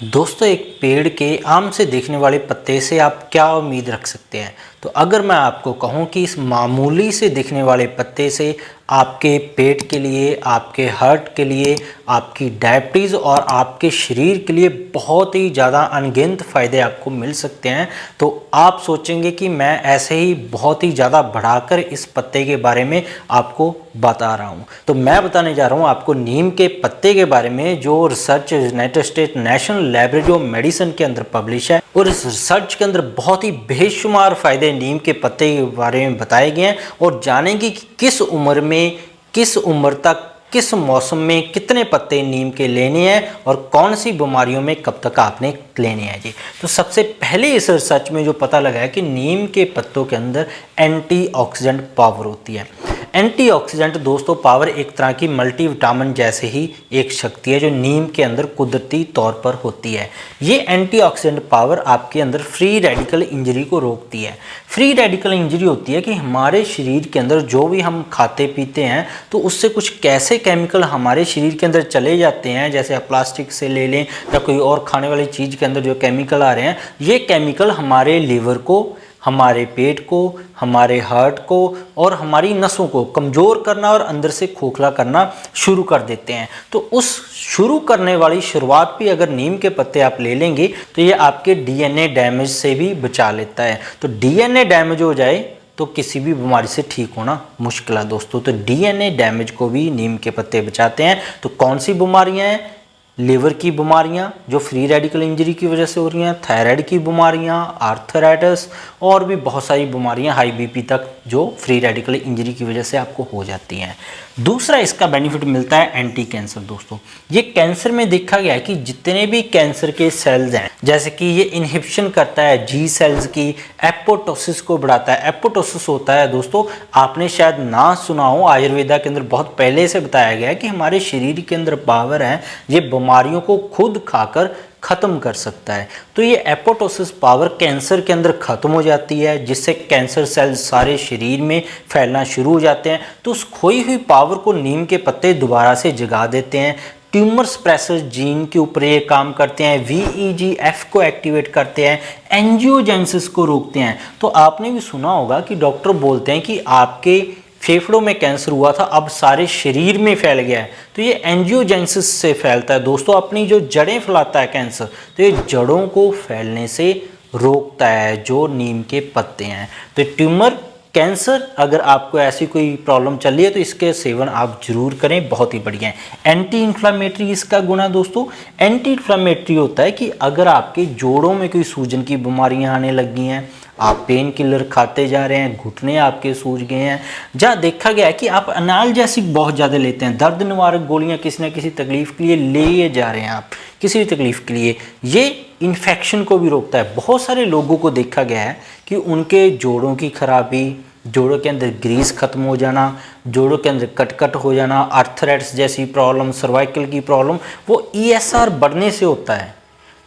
दोस्तों, एक पेड़ के आम से दिखने वाले पत्ते से आप क्या उम्मीद रख सकते हैं। तो अगर मैं आपको कहूं कि इस मामूली से दिखने वाले पत्ते से आपके पेट के लिए, आपके हार्ट के लिए, आपकी डायबिटीज़ और आपके शरीर के लिए बहुत ही ज़्यादा अनगिनत फ़ायदे आपको मिल सकते हैं, तो आप सोचेंगे कि मैं ऐसे ही बहुत ही ज़्यादा बढ़ाकर इस पत्ते के बारे में आपको बता रहा हूं। तो मैं बताने जा रहा हूं आपको नीम के पत्ते के बारे में, जो research United state national library of medicine के अंदर पब्लिश है। और इस रिसर्च के अंदर बहुत ही बेशुमार फायदे नीम के पत्ते के बारे में बताए गए हैं, और जानेंगे कि किस उम्र में, किस उम्र तक, किस मौसम में कितने पत्ते नीम के लेने हैं और कौन सी बीमारियों में कब तक आपने लेने हैं जी। तो सबसे पहले इस रिसर्च में जो पता लगा है कि नीम के पत्तों के अंदर एंटीऑक्सीडेंट पावर होती है। एंटीऑक्सीडेंट दोस्तों पावर एक तरह की मल्टीविटामिन जैसे ही एक शक्ति है जो नीम के अंदर कुदरती तौर पर होती है। ये एंटीऑक्सीडेंट पावर आपके अंदर फ्री रेडिकल इंजरी को रोकती है। फ्री रेडिकल इंजरी होती है कि हमारे शरीर के अंदर जो भी हम खाते पीते हैं तो उससे कुछ कैसे केमिकल हमारे शरीर के अंदर चले जाते हैं, जैसे आप प्लास्टिक से ले लें या कोई और खाने वाली चीज़ के अंदर जो केमिकल आ रहे हैं, ये केमिकल हमारे लीवर को, हमारे पेट को, हमारे हार्ट को और हमारी नसों को कमज़ोर करना और अंदर से खोखला करना शुरू कर देते हैं। तो उस शुरू करने वाली शुरुआत भी अगर नीम के पत्ते आप ले लेंगे तो ये आपके डीएनए डैमेज से भी बचा लेता है। तो डीएनए डैमेज हो जाए तो किसी भी बीमारी से ठीक होना मुश्किल है दोस्तों। तो डीएनए डैमेज को भी नीम के पत्ते बचाते हैं। तो कौन सी बीमारियां हैं? लिवर की बीमारियां जो फ्री रेडिकल इंजरी की वजह से हो रही हैं, थायराइड की बीमारियां, आर्थराइटिस और भी बहुत सारी बीमारियां, हाई बीपी तक जो फ्री रेडिकल इंजरी की वजह से आपको हो जाती हैं। दूसरा इसका बेनिफिट मिलता है एंटी कैंसर दोस्तों। ये कैंसर में देखा गया है कि जितने भी कैंसर के सेल्स हैं, जैसे कि ये इनहिबिशन करता है जी सेल्स की, एपोटोसिस को बढ़ाता है। एपोटोसिस होता है दोस्तों, आपने शायद ना सुना हो, आयुर्वेदा के अंदर बहुत पहले से बताया गया है कि हमारे शरीर के अंदर पावर है, ये बीमारियों को खुद खाकर खत्म कर सकता है। तो ये एपोटोसिस पावर कैंसर के अंदर खत्म हो जाती है, जिससे कैंसर सेल्स सारे शरीर में फैलना शुरू हो जाते हैं। तो उस खोई हुई पावर को नीम के पत्ते दोबारा से जगा देते हैं। ट्यूमर सप्रेसर जीन के ऊपर ये काम करते हैं, VEGF को एक्टिवेट करते हैं, एंजियोजेनेसिस को रोकते हैं। तो आपने भी सुना होगा कि डॉक्टर बोलते हैं कि आपके फेफड़ों में कैंसर हुआ था, अब सारे शरीर में फैल गया है। तो ये एंजियोजेनेसिस से फैलता है दोस्तों, अपनी जो जड़ें फैलाता है कैंसर, तो ये जड़ों को फैलने से रोकता है जो नीम के पत्ते हैं। तो ट्यूमर, कैंसर, अगर आपको ऐसी कोई प्रॉब्लम चल रही है तो इसके सेवन आप जरूर करें, बहुत ही बढ़िया है। एंटी इन्फ्लामेटरी इसका गुण है दोस्तों। एंटी इन्फ्लामेटरी होता है कि अगर आपके जोड़ों में कोई सूजन की बीमारियां आने लगी हैं, आप पेन किलर खाते जा रहे हैं, घुटने आपके सूज गए हैं, जहाँ देखा गया है कि आप एनाल्जेसिक बहुत ज़्यादा लेते हैं, दर्द निवारक गोलियां किसी न किसी तकलीफ के लिए ले जा रहे हैं आप, किसी भी तकलीफ के लिए, ये इन्फेक्शन को भी रोकता है। बहुत सारे लोगों को देखा गया है कि उनके जोड़ों की खराबी, जोड़ों के अंदर ग्रीस खत्म हो जाना, जोड़ों के अंदर कटकट हो जाना, आर्थराइटिस जैसी प्रॉब्लम, सर्वाइकल की प्रॉब्लम, वो ESR बढ़ने से होता है।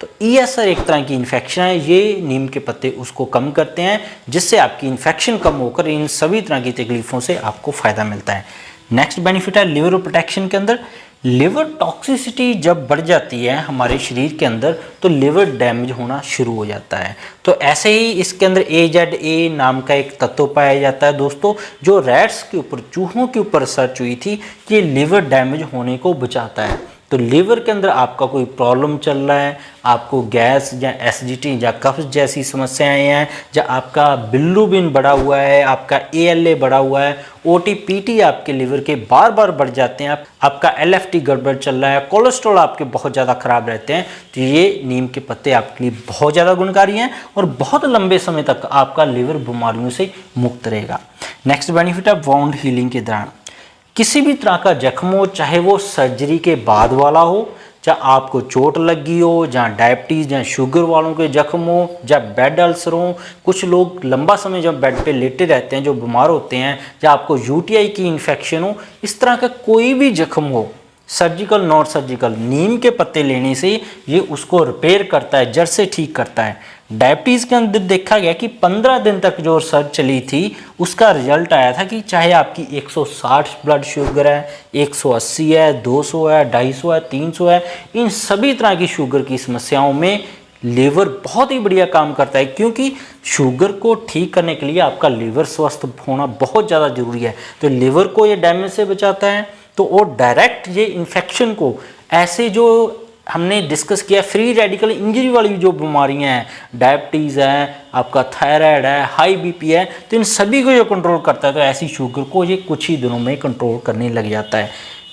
तो ESR एक तरह की इन्फेक्शन है, ये नीम के पत्ते उसको कम करते हैं, जिससे आपकी इन्फेक्शन कम होकर इन सभी तरह की तकलीफों से आपको फ़ायदा मिलता है। नेक्स्ट बेनिफिट है लिवर प्रोटेक्शन के अंदर। लिवर टॉक्सिसिटी जब बढ़ जाती है हमारे शरीर के अंदर तो लिवर डैमेज होना शुरू हो जाता है। तो ऐसे ही इसके अंदर AZA नाम का एक तत्व पाया जाता है दोस्तों, जो रैट्स के ऊपर, चूहों के ऊपर रिसर्च हुई थी कि लिवर डैमेज होने को बचाता है। तो लीवर के अंदर आपका कोई प्रॉब्लम चल रहा है, आपको गैस या एसिडिटी या कब्ज जैसी समस्याएं हैं, या आपका बिल्रुबिन बढ़ा हुआ है, आपका ALA बढ़ा हुआ है, OTPT आपके लीवर के बार बार बढ़ जाते हैं, आपका LFT गड़बड़ चल रहा है, कोलेस्ट्रॉल आपके बहुत ज़्यादा खराब रहते हैं, तो ये नीम के पत्ते आपके लिए बहुत ज़्यादा गुणकारी हैं और बहुत लंबे समय तक आपका लीवर बीमारियों से मुक्त रहेगा। नेक्स्ट बेनिफिट है वाउंड हीलिंग के दौरान। किसी भी तरह का जख्म हो, चाहे वो सर्जरी के बाद वाला हो, चाहे आपको चोट लगी हो, जहाँ डायबिटीज़, जहाँ शुगर वालों के जख्म हो, जहाँ बेड अल्सर हो, कुछ लोग लंबा समय जब बेड पे लेटे रहते हैं जो बीमार होते हैं, या आपको UTI की इन्फेक्शन हो, इस तरह का कोई भी जख्म हो, सर्जिकल नॉट सर्जिकल, नीम के पत्ते लेने से ये उसको रिपेयर करता है, जड़ से ठीक करता है। डायबिटीज़ के अंदर देखा गया कि 15 दिन तक जो रिसर्च चली थी उसका रिजल्ट आया था कि चाहे आपकी 160 ब्लड शुगर है, 180 है, 200 है, 250 है, 300 है, इन सभी तरह की शुगर की समस्याओं में लीवर बहुत ही बढ़िया काम करता है, क्योंकि शुगर को ठीक करने के लिए आपका लीवर स्वस्थ होना बहुत ज़्यादा ज़रूरी है। तो लीवर को ये डैमेज से बचाता है, तो वो डायरेक्ट ये इन्फेक्शन को, ऐसे जो हमने डिस्कस किया फ्री रेडिकल इंजरी वाली जो बीमारियां हैं, डायबिटीज़ है, आपका थायराइड है, हाई बीपी है, तो इन सभी को ये कंट्रोल करता है। तो ऐसी शुगर को ये कुछ ही दिनों में कंट्रोल करने लग जाता है।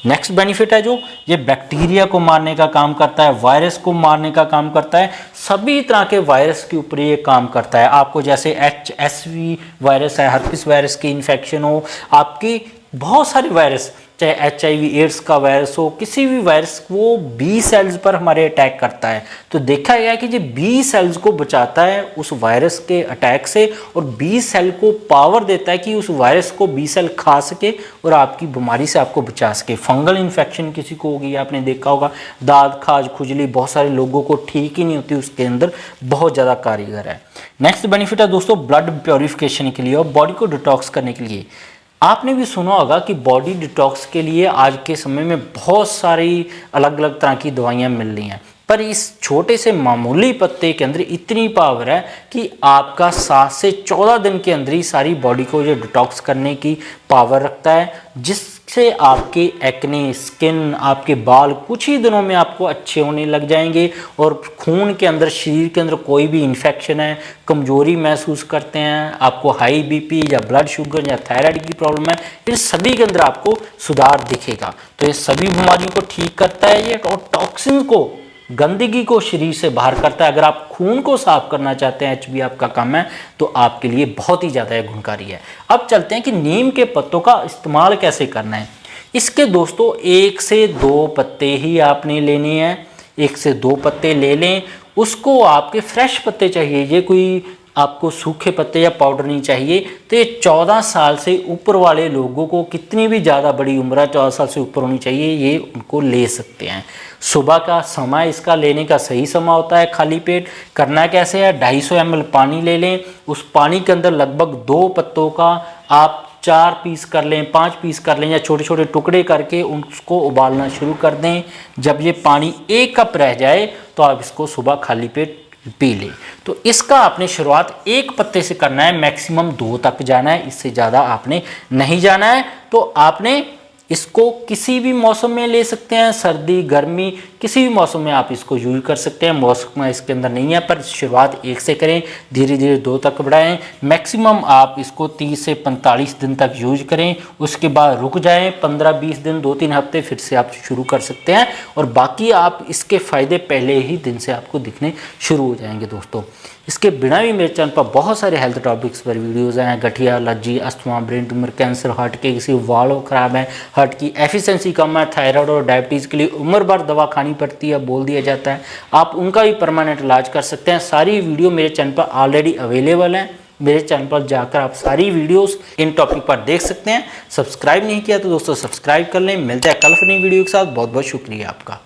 नेक्स्ट बेनिफिट है जो ये बैक्टीरिया को मारने का काम करता है, वायरस को मारने का काम करता है, सभी तरह के वायरस के ऊपर ये काम करता है। आपको जैसे HSV वायरस है, हर्पिस वायरस की इन्फेक्शन हो, आपकी बहुत सारे वायरस, चाहे HIV एड्स का वायरस हो, किसी भी वायरस, वो बी सेल्स पर हमारे अटैक करता है। तो देखा गया कि जो बी सेल्स को बचाता है उस वायरस के अटैक से, और बी सेल को पावर देता है कि उस वायरस को बी सेल खा सके और आपकी बीमारी से आपको बचा सके। फंगल इन्फेक्शन किसी को होगी, आपने देखा होगा, दाद, खाज, खुजली बहुत सारे लोगों को ठीक ही नहीं होती, उसके अंदर बहुत ज़्यादा कारीगर है। नेक्स्ट बेनिफिट है दोस्तों ब्लड प्योरिफिकेशन के लिए और बॉडी को डिटॉक्स करने के लिए। आपने भी सुना होगा कि बॉडी डिटॉक्स के लिए आज के समय में बहुत सारी अलग अलग तरह की दवाइयाँ मिल रही हैं, पर इस छोटे से मामूली पत्ते के अंदर इतनी पावर है कि आपका 7 से 14 दिन के अंदर ही सारी बॉडी को ये डिटॉक्स करने की पावर रखता है, जिससे आपके एक्ने, स्किन, आपके बाल कुछ ही दिनों में आपको अच्छे होने लग जाएंगे। और खून के अंदर, शरीर के अंदर कोई भी इन्फेक्शन है, कमजोरी महसूस करते हैं, आपको हाई बीपी या ब्लड शुगर या थायराइड की प्रॉब्लम है, इन सभी के अंदर आपको सुधार दिखेगा। तो ये सभी बीमारियों को ठीक करता है ये, और टॉक्सिन को, गंदगी को शरीर से बाहर करता है। अगर आप खून को साफ करना चाहते हैं, HB आपका काम है, तो आपके लिए बहुत ही ज़्यादा गुणकारी है। अब चलते हैं कि नीम के पत्तों का इस्तेमाल कैसे करना है। इसके दोस्तों 1 से 2 पत्ते ही आपने लेने हैं, 1 से 2 पत्ते ले लें। उसको आपके फ्रेश पत्ते चाहिए, ये कोई आपको सूखे पत्ते या पाउडर नहीं चाहिए। तो ये 14 साल से ऊपर वाले लोगों को, कितनी भी ज़्यादा बड़ी उम्र है, 14 साल से ऊपर होनी चाहिए, ये उनको ले सकते हैं। सुबह का समय इसका लेने का सही समय होता है खाली पेट। करना कैसे है, 250 ml पानी ले लें, उस पानी के अंदर लगभग 2 पत्तों का आप 4 पीस कर लें, 5 पीस कर लें, या छोटे छोटे टुकड़े करके उसको उबालना शुरू कर दें। जब ये पानी 1 कप रह जाए तो आप इसको सुबह खाली पेट पी लें। तो इसका आपने शुरुआत 1 पत्ते से करना है, मैक्सिमम 2 तक जाना है, इससे ज़्यादा आपने नहीं जाना है। तो आपने इसको किसी भी मौसम में ले सकते हैं, सर्दी, गर्मी, किसी भी मौसम में आप इसको यूज कर सकते हैं। मौसम इसके अंदर नहीं है, पर शुरुआत 1 से करें, धीरे धीरे 2 तक बढ़ाएं। मैक्सिमम आप इसको 30 से 45 दिन तक यूज करें, उसके बाद रुक जाएं 15-20 दिन, 2-3 हफ्ते, फिर से आप शुरू कर सकते हैं। और बाकी आप इसके फ़ायदे पहले ही दिन से आपको दिखने शुरू हो जाएंगे दोस्तों। इसके बिना भी मेरे चैनल पर बहुत सारे हेल्थ टॉपिक्स पर वीडियोज़ हैं, गठिया, allergy, asthma, brain tumour, cancer, heart के किसी वाल्व खराब है, हार्ट की एफिशिएंसी कम है, थायराइड और डायबिटीज़ के लिए उम्र भर दवा खानी पड़ती है, बोल दिया जाता है, आप उनका भी परमानेंट इलाज कर सकते हैं। सारी वीडियो मेरे चैनल पर ऑलरेडी अवेलेबल हैं, मेरे चैनल पर जाकर आप सारी वीडियोस इन टॉपिक पर देख सकते हैं। सब्सक्राइब नहीं किया तो दोस्तों सब्सक्राइब कर लें। मिलते हैं कल फिर नई वीडियो के साथ। बहुत बहुत शुक्रिया आपका।